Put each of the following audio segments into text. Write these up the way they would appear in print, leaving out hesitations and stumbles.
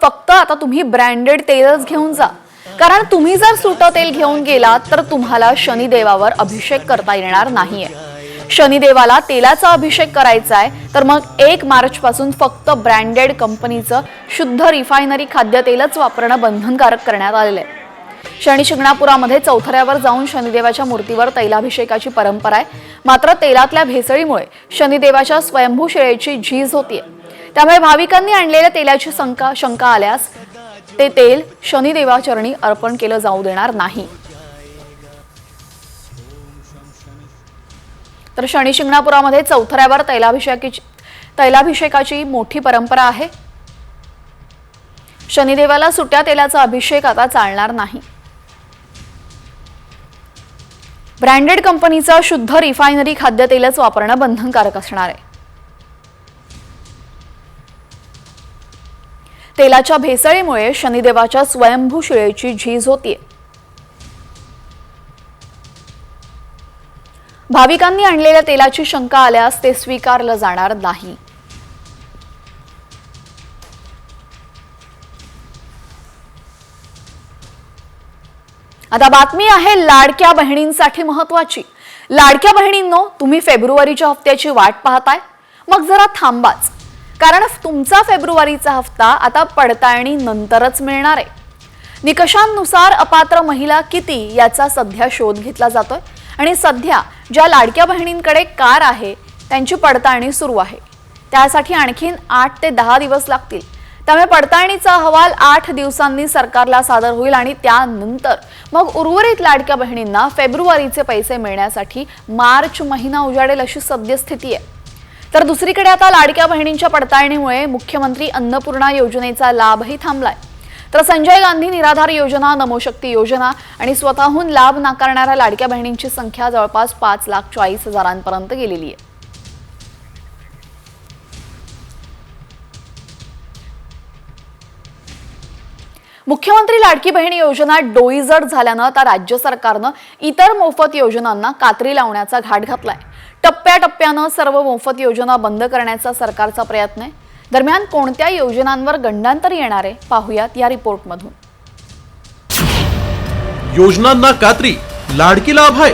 फक्त आता तुम्ही ब्रँडेड तेलच घेऊन जा, कारण तुम्ही जर सुटं तेल घेऊन गेलात तर तुम्हाला शनिदेवावर अभिषेक करता येणार नाहीये. शनिदेवाला तेलाचा अभिषेक करायचा आहे तर मग 1 मार्च पासून फक्त ब्रँडेड कंपनीचं शुद्ध रिफायनरी खाद्यतेलच वापरणं बंधनकारक करण्यात आलेलं आहे. शनी शिंगणापुरामध्ये चौथऱ्यावर जाऊन शनिदेवाच्या मूर्तीवर तैलाभिषेकाची परंपरा आहे. मात्र तेलातल्या भेसळीमुळे शनिदेवाच्या स्वयंभू शिळेची झीज होतीये. त्यामुळे भाविकांनी आणलेल्या तेलाची शंका आल्यास ते तेल शनिदेवाचरणी अर्पण केलं जाऊ देणार नाही. तर शनी शिंगणापुरामध्ये चौथऱ्यावर तैलाभिषेकाची मोठी परंपरा आहे. शनिदेवाला सुट्या तेलाचा अभिषेक आता चालणार नाही. ब्रँडेड कंपनीचं शुद्ध रिफायनरी खाद्यतेलच वापरणं बंधनकारक असणार आहे. तेलाच्या भेसळीमुळे शनिदेवाच्या स्वयंभू शिळेची झीज होतीये. भाविकांनी आणलेल्या तेलाची शंका आल्यास ते स्वीकारलं जाणार नाही. आता बातमी आहे लाडक्या बहिणींसाठी महत्त्वाची. लाडक्या बहिणींनो, तुम्ही फेब्रुवारीच्या हफ्त्याची वाट पाहताय? मग जरा थांबाच, कारण तुमचा फेब्रुवारीचा हफ्ता आता पडताळणी नंतरच मिळणार आहे. निकषांनुसार अपात्र महिला किती याचा सध्या शोध घेतला जातोय आणि सध्या ज्या लाडक्या बहिणींकडे कार आहे त्यांची पडताळणी सुरू आहे. त्यासाठी आणखीन 8 ते 10 दिवस लागतील. त्यामुळे पडताळणीचा अहवाल 8 दिवसांनी सरकारला सादर होईल आणि त्यानंतर मग उर्वरित लाडक्या बहिणींना फेब्रुवारीचे पैसे मिळण्यासाठी मार्च महिना उजाडेल अशी सद्यस्थिती आहे. तर दुसरीकडे आता लाडक्या बहिणींच्या पडताळणीमुळे मुख्यमंत्री अन्नपूर्णा योजनेचा लाभही थांबलाय. तर संजय गांधी निराधार योजना, नमोशक्ती योजना आणि स्वतःहून लाभ नाकारणाऱ्या लाडक्या बहिणींची संख्या जवळपास 5,40,000 गेलेली आहे. मुख्यमंत्री लाडकी बहीण योजना डोईजड झाल्यानं आता राज्य सरकारनं इतर मोफत योजनांना कात्री लावण्याचा घाट घातलाय. टप्प्याटप्प्यानं सर्व मोफत योजना बंद करण्याचा सरकारचा प्रयत्न आहे. दरम्यान कोणत्या योजनांवर गंडांतर येणार आहे पाहूयात या रिपोर्टमधून. योजनांना कात्री, लाडकी लाभ आहे.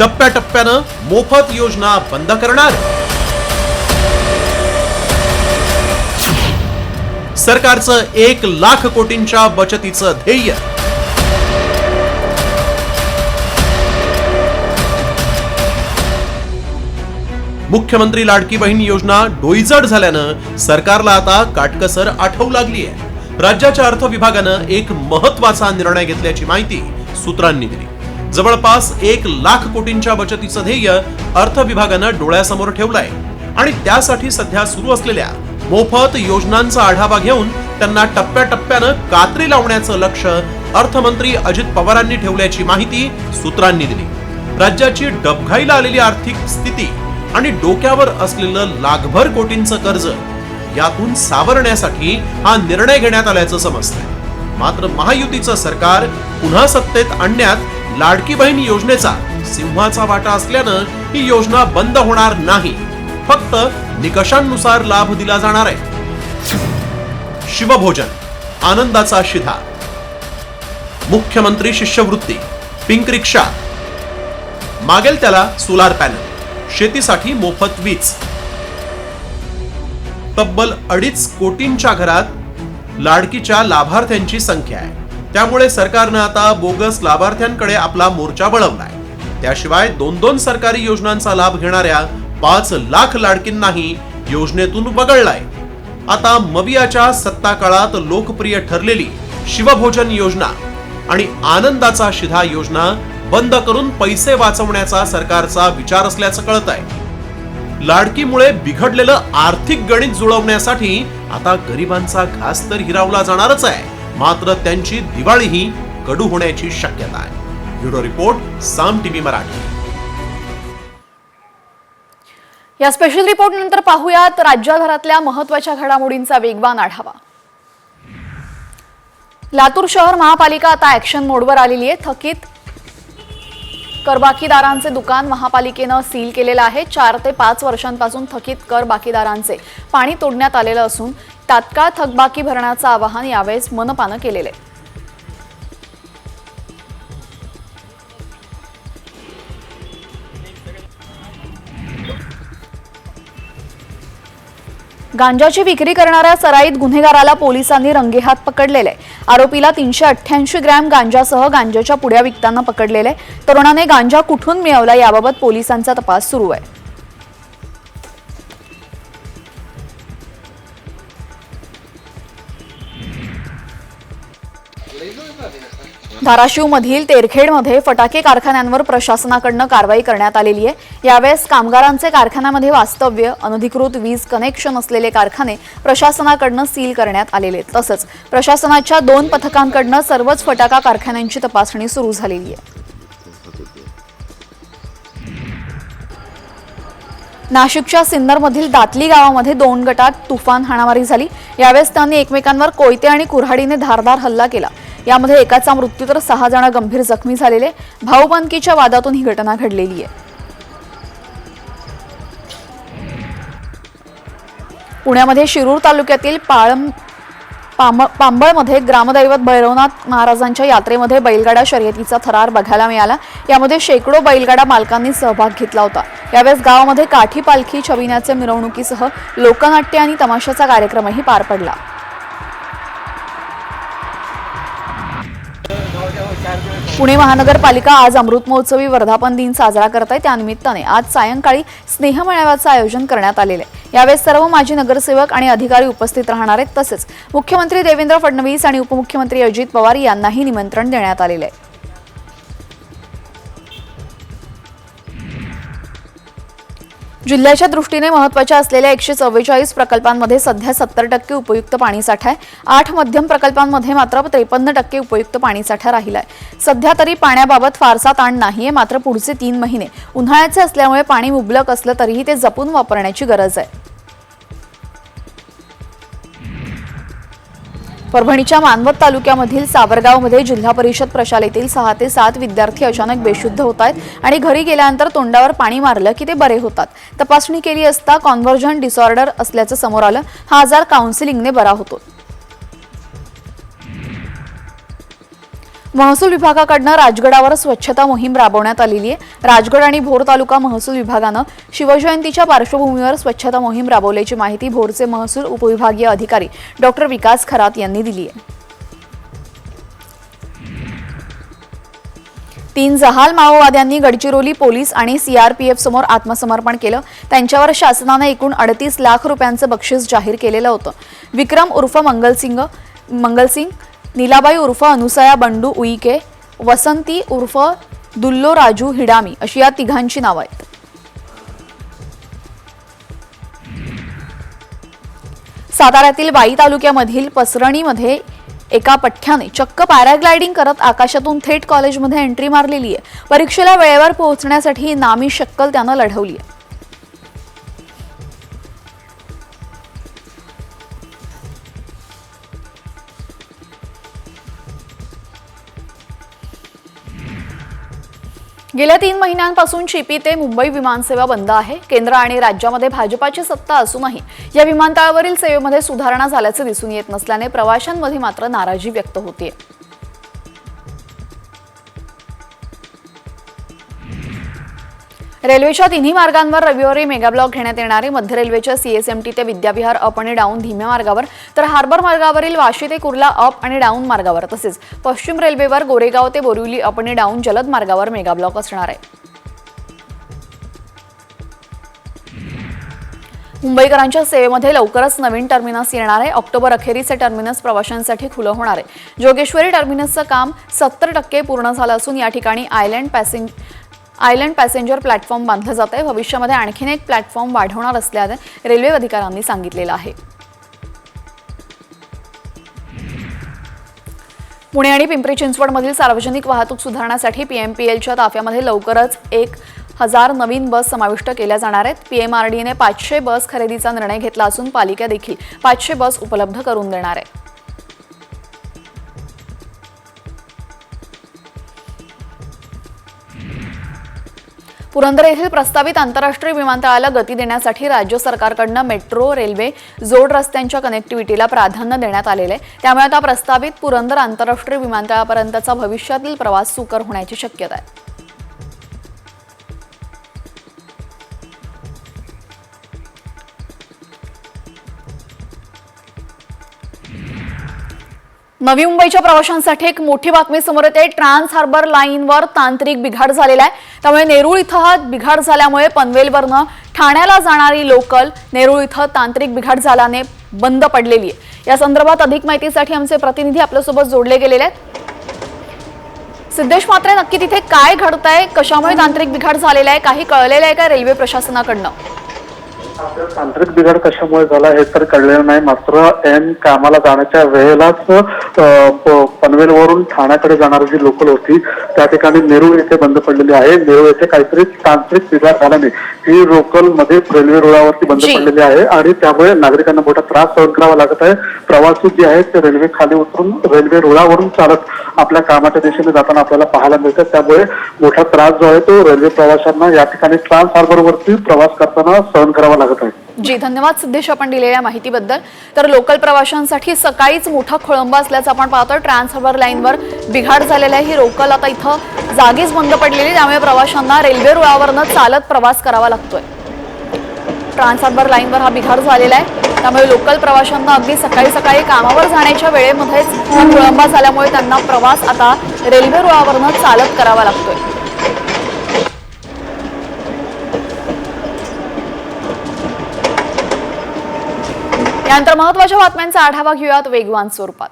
टप्प्याटप्प्यानं मोफत योजना बंद करणार. सरकारचं 1,00,000 कोटींच्या बचतीचं ध्येय. मुख्यमंत्री लाडकी बहीण योजना डोईजड झाल्यानं सरकारला आता काटकसर आठवू लागली आहे. राज्याच्या अर्थ विभागानं एक महत्त्वाचा निर्णय घेतल्याची माहिती सूत्रांनी दिली. जवळपास 1,00,000 कोटींच्या बचतीचं ध्येय अर्थ विभागानं डोळ्यासमोर ठेवलंय आणि त्यासाठी सध्या सुरू असलेल्या मोफत योजनांचा आढावा घेऊन त्यांना टप्प्याटप्प्यानं कात्री लावण्याचं लक्ष अर्थमंत्री अजित पवारांनी ठेवल्याची माहिती सूत्रांनी दिली. राज्याची डबघाईला आलेली आर्थिक स्थिती आणि डोक्यावर असलेलं लाखभर कोटींचं कर्ज यातून सावरण्यासाठी हा निर्णय घेण्यात आल्याचं समजतंय. मात्र महायुतीचं सरकार पुन्हा सत्तेत आणण्यात लाडकी बहीण योजनेचा सिंहाचा वाटा असल्यानं ही योजना बंद होणार नाही, फक्त निकषांनुसार लाभ दिला जाणार आहे. शिवभोजन, आनंदाचा शिधा, मुख्यमंत्री शिष्यवृत्ती, पिंक रिक्षा, मागेल त्याला सोलार पॅनल, शेतीसाठी मोफत वीज. तब्बल 2.5 कोटींच्या घरात लाडकीच्या लाभार्थ्यांची संख्या आहे. त्यामुळे सरकारनं आता बोगस लाभार्थ्यांकडे आपला मोर्चा वळवलाय. त्याशिवाय 2-2 सरकारी योजनांचा लाभ घेणाऱ्या 5,00,000 लाडकींनाही योजनेतून वगळलाय. आता मवियाच्या सत्ता काळात लोकप्रिय ठरलेली शिवभोजन योजना आणि आनंदाचा शिधा योजना बंद करून पैसे वाचवण्याचा सरकारचा विचार असल्याचं कळत आहे. लाडकीमुळे बिघडलेलं आर्थिक गणित जुळवण्यासाठी आता गरिबांचा घास तर हिरावला जाणारच आहे, मात्र त्यांची दिवाळीही कडू होण्याची शक्यता आहे. ब्युरो रिपोर्ट, साम टीव्ही मराठी. या स्पेशल रिपोर्ट नंतर पाहूयात राज्यभरातल्या महत्त्वाच्या घडामोडींचा वेगवान आढावा. लातूर शहर महापालिका आता ऍक्शन मोडवर आलेली आहे. थकीत करबाकीदारांचे दुकान महापालिकेनं सील केलेलं आहे. 4 ते 5 वर्षांपासून थकीत कर बाकीदारांचे पाणी तोडण्यात आलेलं असून तात्काळ थकबाकी भरण्याचं आवाहन यावेळेस मनपानं केलेलं आहे. गांजाची विक्री करणाऱ्या सराईत गुन्हेगाराला पोलिसांनी रंगेहात पकडलेले आहे. आरोपीला 388 ग्रॅम गांजासह गांजाच्या पुड्या विकताना पकडलेले आहे. तरुणाने गांजा कुठून मिळवला याबाबत पोलिसांचा तपास सुरू आहे. धाराशिवमधील तेरखेडमध्ये फटाके कारखान्यांवर प्रशासनाकडून कारवाई करण्यात आलेली आहे. यावेळेस कामगारांचे कारखान्यामध्ये वास्तव्य, अनधिकृत वीज कनेक्शन असलेले कारखाने प्रशासनाकडून सील करण्यात आलेले आहेत. तसंच प्रशासनाच्या 2 पथकांकडून सर्वच फटाका कारखान्यांची तपासणी सुरू झालेली आहे. नाशिकच्या सिन्नरमधील दातली गावामध्ये 2 गटात तुफान हाणामारी झाली. यावेळेस त्यांनी एकमेकांवर कोयते आणि कुऱ्हाडीने धारदार हल्ला केला. यामध्ये एकाचा मृत्यू तर 6 जण गंभीर जखमी झालेले. भाऊबंदकीच्या वादातून ही घटना घडलेली आहे. पुण्यामध्ये शिरूर तालुक्यातील पांबळमध्ये ग्रामदैवत भैरवनाथ महाराजांच्या यात्रेमध्ये बैलगाडा शर्यतीचा थरार बघायला मिळाला. यामध्ये शेकडो बैलगाडा मालकांनी सहभाग घेतला होता. यावेळेस गावामध्ये काठी पालखी छबिण्याचे मिरवणुकीसह लोकनाट्य आणि तमाशाचा कार्यक्रमही पार पडला. पुणे महानगरपालिका आज अमृत महोत्सवी वर्धापन दिन साजरा करत आहे. त्यानिमित्ताने आज सायंकाळी स्नेहमेळाव्याचं आयोजन करण्यात आलेलं आहे. यावेळेस सर्व माजी नगरसेवक आणि अधिकारी उपस्थित राहणार आहेत. तसेच मुख्यमंत्री देवेंद्र फडणवीस आणि उपमुख्यमंत्री अजित पवार यांनाही निमंत्रण देण्यात आलेलं आहे. जिल्ह्याच्या दृष्टीने महत्त्वाच्या असलेल्या 144 प्रकल्पांमध्ये सध्या 70% उपयुक्त पाणीसाठा आहे. 8 मध्यम प्रकल्पांमध्ये मात्र 53% उपयुक्त पाणीसाठा राहिला आहे. सध्या तरी पाण्याबाबत फारसा ताण नाहीये. मात्र पुढचे 3 महिने उन्हाळ्याचे असल्यामुळे पाणी मुबलक असलं तरीही ते जपून वापरण्याची गरज आहे. परभणीच्या मानवत तालुक्यामधील सावरगावमध्ये जिल्हा परिषद प्रशालेतील 6 ते 7 विद्यार्थी अचानक बेशुद्ध होत आहेत आणि घरी गेल्यानंतर तोंडावर पाणी मारलं की ते बरे होतात. तपासणी केली असता कॉन्व्हर्जन डिसऑर्डर असल्याचं समोर आलं. हा आजार काउन्सिलिंगने बरा होतो. महसूल विभागाकडून राजगडावर स्वच्छता मोहीम राबवण्यात आलेली आहे. राजगड आणि भोर तालुका महसूल विभागानं शिवजयंतीच्या पार्श्वभूमीवर स्वच्छता मोहीम राबवल्याची माहिती भोरचे महसूल उपविभागीय अधिकारी डॉक्टर विकास खरात यांनी दिली आहे. 3 जहाल माओवाद्यांनी गडचिरोली पोलीस आणि सीआरपीएफ समोर आत्मसमर्पण केलं. त्यांच्यावर शासनाने एकूण 38 लाख रुपयांचं बक्षीस जाहीर केलेलं होतं. विक्रम उर्फ मंगलसिंग, नीलाबाई उर्फ अनुसया बंडू उईके, वसंती उर्फ दुल्लो राजू हिडामी अशी या तिघांची नावं आहेत. साताऱ्यातील वाई तालुक्यामधील पसरणीमध्ये एका पठ्ठ्याने चक्क पॅराग्लायडिंग करत आकाशातून थेट कॉलेजमध्ये एंट्री मारलेली आहे. परीक्षेला वेळेवर पोहोचण्यासाठी ही नामी शक्कल त्यानं लढवली आहे. गेल्या 3 महिन्यांपासून चिपी ते मुंबई विमानसेवा बंद आहे. केंद्र आणि राज्यामध्ये भाजपाची सत्ता असूनही या विमानतळावरील सेवेमध्ये सुधारणा झाल्याचे दिसून येत नसल्याने प्रवाशांमध्ये मात्र नाराजी व्यक्त होते. रेल्वेच्या 3ही मार्गांवर रविवारी मेगाब्लॉक घेण्यात येणार आहे. मध्य रेल्वेच्या सीएसएमटी ते विद्याविहार अप आणि डाऊन धीम्या मार्गावर, तर हार्बर मार्गावरील वाशी ते कुर्ला अप आणि डाऊन मार्गावर, तसेच पश्चिम रेल्वेवर गोरेगाव ते बोरिवली अप आणि डाऊन जलद मार्गावर मेगाब्लॉक असणार आहे. मुंबईकरांच्या सेवेमध्ये लवकरच नवीन टर्मिनस येणार आहे. ऑक्टोबर अखेरीस हे टर्मिनस प्रवाशांसाठी खुलं होणार आहे. जोगेश्वरी टर्मिनसचं काम 70% पूर्ण झालं असून या ठिकाणी आयलंड पॅसेंजर प्लॅटफॉर्म बांधलं जात आहे. भविष्यामध्ये आणखीन एक प्लॅटफॉर्म वाढवणार असल्याचं रेल्वे अधिकाऱ्यांनी सांगितलेलं आहे. पुणे आणि पिंपरी चिंचवडमधील सार्वजनिक वाहतूक सुधारण्यासाठी पीएमपीएलच्या ताफ्यामध्ये लवकरच 1000 नवीन बस समाविष्ट केल्या जाणार आहेत. पीएमआरडीने 500 बस खरेदीचा निर्णय घेतला असून पालिका देखील 500 बस उपलब्ध करून देणार आहे. पुरंदर येथील प्रस्तावित आंतरराष्ट्रीय विमानतळाला गती देण्यासाठी राज्य सरकारकडून मेट्रो, रेल्वे, जोड रस्त्यांच्या कनेक्टिव्हिटीला प्राधान्य देण्यात आलेले आहे। त्यामुळे आता प्रस्तावित पुरंदर आंतरराष्ट्रीय विमानतळापर्यंतचा भविष्यातील प्रवास सुकर होण्याची शक्यता आहे। नवी मुंबईच्या प्रवाशांसाठी एक मोठी बातमी समोर येते। ट्रान्स हार्बर लाईनवर तांत्रिक बिघाड झालेला आहे। त्यामुळे नेरूळ इथं हा बिघाड झाल्यामुळे पनवेलवरनं ठाण्याला जाणारी लोकल नेरूळ इथं तांत्रिक बिघाड झाल्याने बंद पडलेली आहे। या संदर्भात अधिक माहितीसाठी आमचे प्रतिनिधी आपल्यासोबत जोडले गेलेले आहेत। सिद्धेश मात्रे, नक्की तिथे काय घडतंय, कशामुळे तांत्रिक बिघाड झालेला आहे, काही कळलेलं आहे का रेल्वे प्रशासनाकडनं? तांत्रिक बिघाड कशामुळे झाला हे तर कळलेलं नाही, मात्र ऐन कामाला जाण्याच्या वेळेलाच पनवेलवरून ठाण्याकडे जाणारी जी लोकल होती त्या ठिकाणी नेरूळ येथे बंद पडलेली आहे। नेरूळ येथे काहीतरी तांत्रिक बिघाड झाल्याने ही लोकल मध्ये रेल्वे रुळावरती बंद पडलेली आहे आणि त्यामुळे नागरिकांना मोठा त्रास सहन करावा लागत आहे। प्रवासी जे आहेत ते रेल्वे खाली उतरून रेल्वे रुळावरून चालत आपल्या कामाच्या दिशेने जाताना आपल्याला पाहायला मिळतात। त्यामुळे मोठा त्रास जो आहे तो रेल्वे प्रवाशांना या ठिकाणी ट्रान्स हार्बरवरती प्रवास करताना सहन करावा लागत आहे। जी, धन्यवाद सिद्धेश आपण दिलेल्या माहितीबद्दल। तर लोकल प्रवाशांसाठी सकाळीच मोठा खोळंबा असल्याचं आपण पाहतोय। ट्रान्स हार्बर लाईनवर बिघाड झालेला आहे। ही लोकल आता इथं जागीच बंद पडलेली, त्यामुळे प्रवाशांना रेल्वे रुळावरनं चालत प्रवास करावा लागतोय। ट्रान्स हार्बर लाईनवर हा बिघाड झालेला आहे, त्यामुळे लोकल प्रवाशांना अगदी सकाळी सकाळी कामावर जाण्याच्या वेळेमध्येच हा खोळंबा झाल्यामुळे त्यांना प्रवास आता रेल्वे रुळावरनं चालत करावा लागतोय। यानंतर महत्त्वाच्या बातम्यांचा आढावा घेऊयात वेगवान स्वरूपात।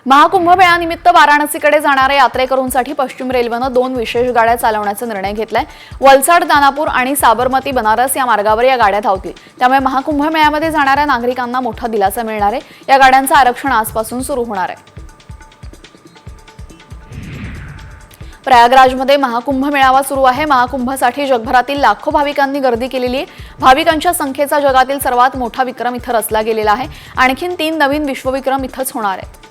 महाकुंभ मेळ्यानिमित्त वाराणसीकडे जाणाऱ्या यात्रेकरूंसाठी पश्चिम रेल्वेनं 2 विशेष गाड्या चालवण्याचा निर्णय घेतलाय। वलसाड, दानापूर आणि साबरमती बनारस या मार्गावर या गाड्या धावतील। त्यामुळे महाकुंभ मेळ्यामध्ये जाणाऱ्या नागरिकांना मोठा दिलासा मिळणार आहे। या गाड्यांचं आरक्षण आजपासून सुरू होणार आहे। प्रयागराजमध्ये महाकुंभ मेळावा सुरू आहे। महाकुंभासाठी जगभरातील लाखो भाविकांनी गर्दी केलेली आहे। भाविकांच्या संख्येचा जगातील सर्वात मोठा विक्रम इथं रचला गेलेला आहे। आणखीन 3 नवीन विश्वविक्रम इथंच होणार आहेत।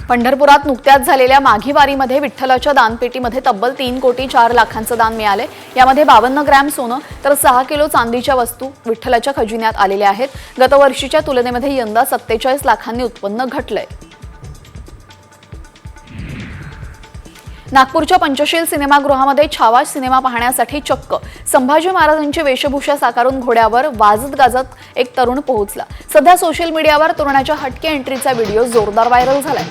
पंढरपुरात नुकत्याच झालेल्या माघी वारीमध्ये विठ्ठलाच्या दानपेटीमध्ये तब्बल 3 कोटी 4 लाखांचं दान मिळाले। यामध्ये 52 ग्रॅम सोनं तर 6 किलो चांदीच्या वस्तू विठ्ठलाच्या खजिन्यात आलेल्या आहेत। गतवर्षीच्या तुलनेमध्ये यंदा 47 लाखांनी उत्पन्न घटलंय। नागपूरच्या पंचशील सिनेमागृहामध्ये छावा सिनेमा पाहण्यासाठी चक्क संभाजी महाराजांची वेशभूषा साकारून घोड्यावर वाजत गाजत एक तरुण पोहोचला। सध्या सोशल मीडियावर तरुणाच्या हटके एंट्रीचा व्हिडिओ जोरदार व्हायरल झालाय।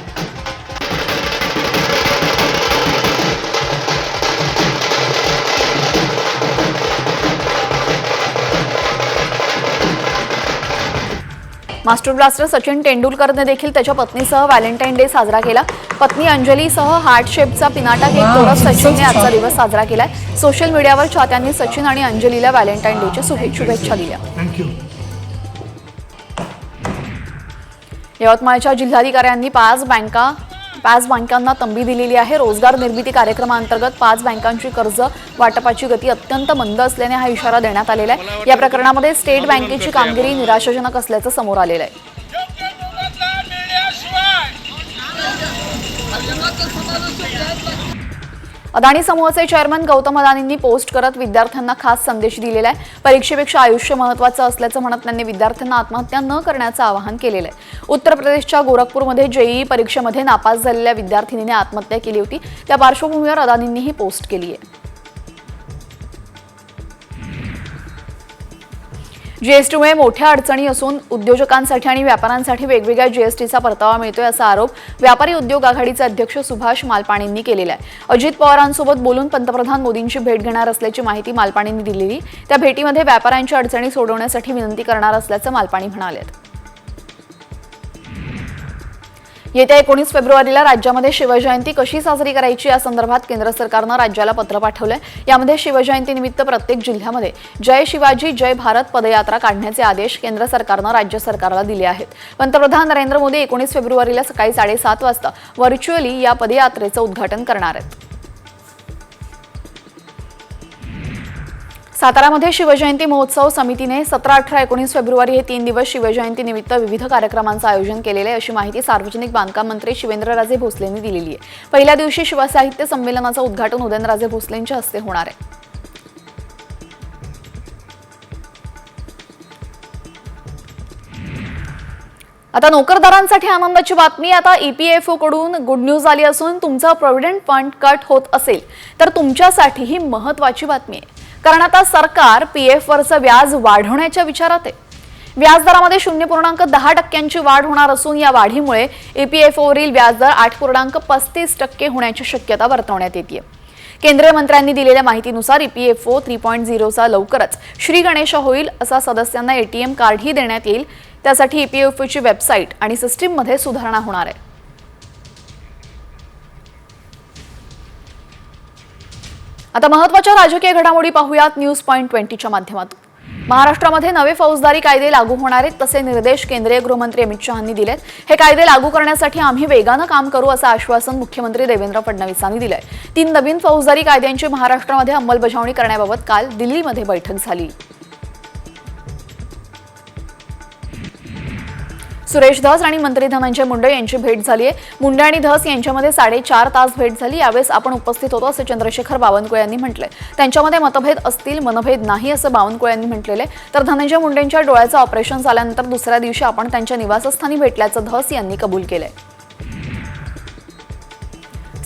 मास्टर ब्लास्टर सचिन तेंडुलकरने देखील त्याच्या पत्नीसह व्हॅलेंटाईन डे साजरा केला। पत्नी अंजलीसह हार्ट शेपचा पिनाटा केक तोडत सचिनने आजचा दिवस साजरा केलाय। सोशल मीडियावर चाहत्यांनी सचिन आणि अंजलीला व्हॅलेंटाईन डेच्या शुभेच्छा दिल्या। यवतमाळच्या जिल्हाधिकाऱ्यांनी 5 बँकांना तंबी दिलेली आहे। रोजगार निर्मिती कार्यक्रमांतर्गत 5 बँकांची कर्ज वाटपाची गती अत्यंत मंद असल्याने हा इशारा देण्यात आलेला आहे। या प्रकरणामध्ये स्टेट बँकेची कामगिरी निराशाजनक असल्याचं समोर आलेलं आहे। अदानी समूहाचे चेअरमन गौतम अदानींनी पोस्ट करत विद्यार्थ्यांना खास संदेश दिलेला आहे। परीक्षेपेक्षा आयुष्य महत्त्वाचं असल्याचं म्हणत त्यांनी विद्यार्थ्यांना आत्महत्या न करण्याचं आवाहन केलेलं आहे। उत्तर प्रदेशच्या गोरखपूरमध्ये जेईई परीक्षेमध्ये नापास झालेल्या विद्यार्थिनीने आत्महत्या केली होती। त्या पार्श्वभूमीवर अदानींनी ही पोस्ट केली आहे। जीएसटीमुळे मोठ्या अडचणी असून उद्योजकांसाठी आणि व्यापाऱ्यांसाठी वेगवेगळ्या जीएसटीचा परतावा मिळतोय असा आरोप व्यापारी उद्योग आघाडीचे अध्यक्ष सुभाष मालपाणींनी केलेला आहे। अजित पवारांसोबत बोलून पंतप्रधान मोदींची भेट घेणार असल्याची माहिती मालपाणींनी दिलेली। त्या भेटीमध्ये व्यापाऱ्यांच्या अडचणी सोडवण्यासाठी विनंती करणार असल्याचं मालपाणी म्हणाले। येत्या 19 फेब्रुवारीला राज्यामध्ये शिवजयंती कशी साजरी करायची या संदर्भात केंद्र सरकारनं राज्याला पत्र पाठवलंय। यामध्ये शिवजयंतीनिमित्त प्रत्येक जिल्ह्यामध्ये जय शिवाजी जय भारत पदयात्रा काढण्याचे आदेश केंद्र सरकारनं राज्य सरकारला दिले आहेत। पंतप्रधान नरेंद्र मोदी 19 फेब्रुवारीला सकाळी 7:30 वाजता व्हर्च्युअली या पदयात्रेचं उद्घाटन करणार आहेत। सातारामध्ये शिवजयंती महोत्सव समितीने 17, 18, 19 फेब्रुवारी हे 3 दिवस शिवजयंती निमित्त विविध कार्यक्रमांचं आयोजन केलेलं आहे अशी माहिती सार्वजनिक बांधकाम मंत्री शिवेंद्रराजे भोसलेंनी दिलेली आहे। पहिल्या दिवशी शिवसाहित्य संमेलनाचं उद्घाटन उदयनराजे भोसलेंच्या हस्ते होणार आहे। आता नोकरदारांसाठी आनंदाची बातमी। आता EPFO कडून गुड न्यूज आली असून तुमचा प्रॉव्हिडंट फंड कट होत असेल तर तुमच्यासाठी ही महत्त्वाची बातमी आहे, कारण आता सरकार PF वरचं व्याज वाढवण्याच्या विचारात आहे। व्याजदरामध्ये 0.10% वाढ होणार असून या वाढीमुळे EPFO वरील व्याजदर 8.35% होण्याची शक्यता वर्तवण्यात येते। केंद्रीय मंत्र्यांनी दिलेल्या माहितीनुसार EPFO 3.0 चा लवकरच श्री गणेश होईल। असा सदस्यांना ATM कार्डही देण्यात येईल। त्यासाठी EPFO ची वेबसाईट आणि सिस्टीममध्ये सुधारणा होणार आहे। आता महत्त्वाच्या राजकीय घडामोडी पाहूयात न्यूज पॉइंट 20 च्या माध्यमातून। महाराष्ट्रामध्ये नवे फौजदारी कायदे लागू होणार आहेत तसे निर्देश केंद्रीय गृहमंत्री अमित शहांनी दिलेत। हे कायदे लागू करण्यासाठी आम्ही वेगानं काम करू असं आश्वासन मुख्यमंत्री देवेंद्र फडणवीसांनी दिलंय। 3 नवीन फौजदारी कायद्यांची महाराष्ट्रामध्ये अंमलबजावणी करण्याबाबत काल दिल्लीमध्ये बैठक झाली। सुरेश धस आणि मंत्री धनंजय मुंडे यांची भेट झाली आहे। मुंडे आणि धस यांच्यामध्ये 4.5 तास भेट झाली। यावेळेस आपण उपस्थित होतो असं चंद्रशेखर बावनकुळे यांनी म्हटलंय। त्यांच्यामध्ये मतभेद असतील, मनभेद नाही असं बावनकुळे यांनी म्हटलेलं आहे। तर धनंजय मुंडेंच्या डोळ्याचं ऑपरेशन झाल्यानंतर दुसऱ्या दिवशी आपण त्यांच्या निवासस्थानी भेटल्याचं धस यांनी कबूल केलंय।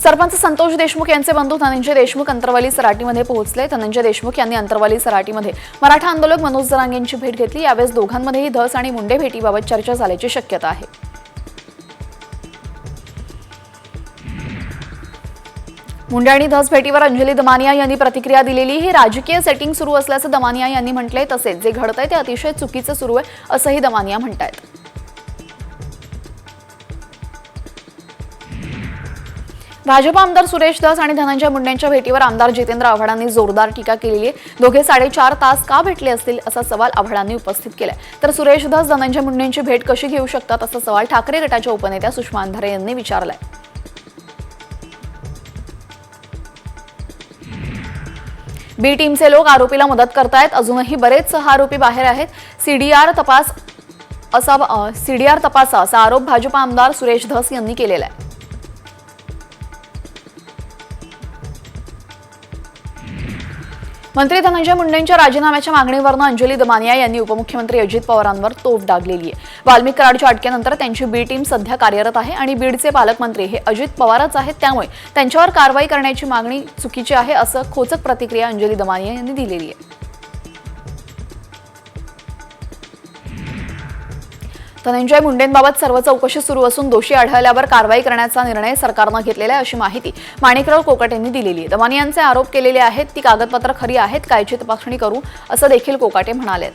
सरपंच संतोष देशमुख यांचे बंधू धनंजय देशमुख अंतरवाली सराटीमध्ये पोहोचले। धनंजय देशमुख यांनी अंतरवाली सराटीमध्ये मराठा आंदोलक मनोज जरांगे यांची भेट घेतली। यावेळेस दोघांमध्येही धस आणि मुंडे भेटीबाबत चर्चा झाल्याची शक्यता आहे। मुंडे आणि धस भेटीवर अंजली दमानिया यांनी प्रतिक्रिया दिलेली। ही राजकीय सेटिंग सुरू असल्याचं दमानिया यांनी म्हटलंय। तसेच जे घडतंय ते अतिशय चुकीचं सुरू आहे असंही दमानिया म्हणतायत। भाजप आमदार सुरेश धस आणि धनंजय मुंडेंच्या भेटीवर आमदार जितेंद्र आव्हाडांनी जोरदार टीका केली आहे। दोघे 4.5 तास का भेटले असतील असा सवाल आव्हाडांनी उपस्थित केलाय। तर सुरेश धस धनंजय मुंडेंची भेट कशी घेऊ शकतात असा सवाल ठाकरे गटाच्या उपनेत्या सुषमा अंधारे यांनी विचारलाय। बी टीमचे लोक आरोपीला मदत करतायत। अजूनही बरेच आरोपी बाहेर आहेत। सीडीआर तपासा असा आरोप भाजप आमदार सुरेश धस यांनी केलेला आहे। मंत्री धनंजय मुंडेंच्या राजीनाम्याच्या मागणीवरून अंजली दमानिया यांनी उपमुख्यमंत्री अजित पवारांवर तोफ डागलेली आहे। वाल्मिक कराडच्या अटकेनंतर त्यांची बी टीम सध्या कार्यरत आहे आणि बीडचे पालकमंत्री हे अजित पवारच आहेत, त्यामुळे त्यांच्यावर कारवाई करण्याची मागणी चुकीची आहे असं खोचक प्रतिक्रिया अंजली दमानिया यांनी दिलेली आहे। धनंजय मुंडेंबाबत सर्व चौकशी सुरू असून दोषी आढळल्यावर कारवाई करण्याचा निर्णय सरकारनं घेतलेला आहे अशी माहिती माणिकराव कोकाटे यांनी दिलेली आहे। दमानियांचे आरोप केलेले आहेत ती कागदपत्र खरी आहेत का याची तपासणी करू असं देखील कोकाटे म्हणालेत।